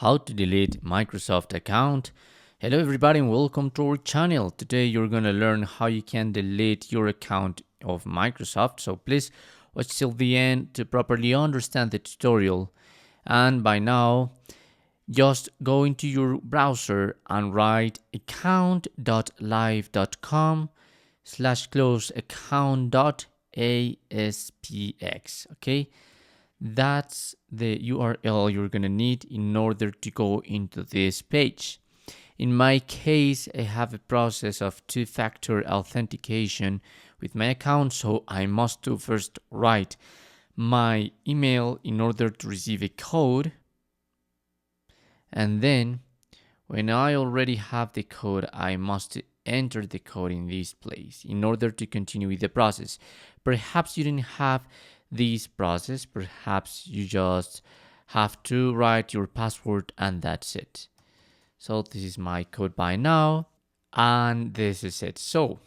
How to delete Microsoft account. Hello everybody and welcome to our channel. Today you're going to learn how you can delete your account of Microsoft. So please watch till the end to properly understand the tutorial. And by now, just go into your browser and write account.live.com/close account.aspx. Okay. That's the URL you're going to need in order to go into this page. In my case, I have a process of two-factor authentication with my account, so I must do first write my email in order to receive a code. And then when I already have the code, I must enter the code in this place in order to continue with the process. Perhaps you didn't have this process, perhaps you just have to write your password and that's it. So this is my code by now, and this is it. So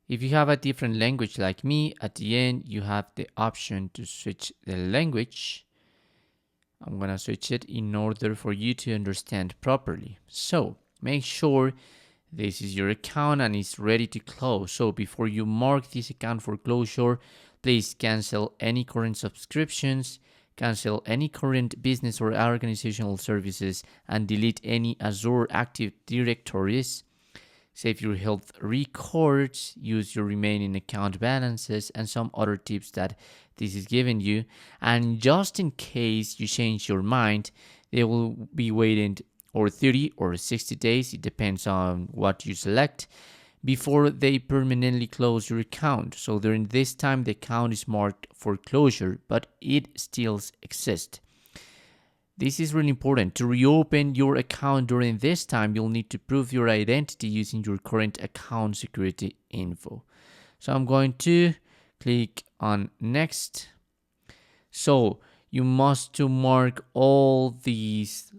if you have a different language like me, at the end you have the option to switch the language. I'm gonna switch it in order for you to understand properly. So make sure this is your account and it's ready to close. So before you mark this account for closure, please cancel any current subscriptions, cancel any current business or organizational services, and delete any Azure Active Directories. Save your health records, use your remaining account balances, and some other tips that this is giving you. And just in case you change your mind, they will be waiting or 30 or 60 days, it depends on what you select, before they permanently close your account. So during this time, the account is marked for closure, but it still exists. This is really important. To reopen your account during this time, you'll need to prove your identity using your current account security info. So I'm going to click on next. So you must to mark all these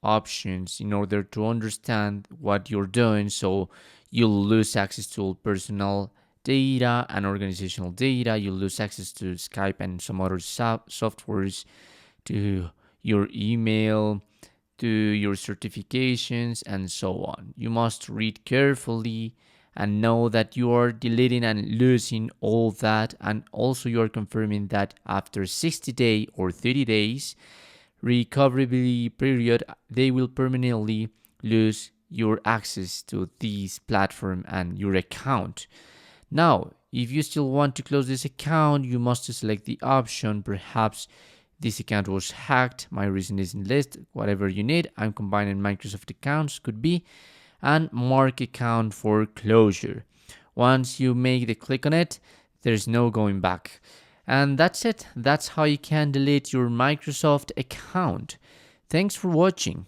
options in order to understand what you're doing, so you'll lose access to all personal data and organizational data. You'll lose access to Skype and some other softwares, to your email, to your certifications, and so on. You must read carefully and know that you are deleting and losing all that, and also you are confirming that after 60 days or 30 days recoverability period, they will permanently lose your access to this platform and your account. Now, if you still want to close this account, you must select the option, perhaps this account was hacked, my reason isn't listed, whatever you need. I'm combining Microsoft accounts, could be, and mark account for closure. Once you make the click on it, there's no going back. And that's it. That's how you can delete your Microsoft account. Thanks for watching.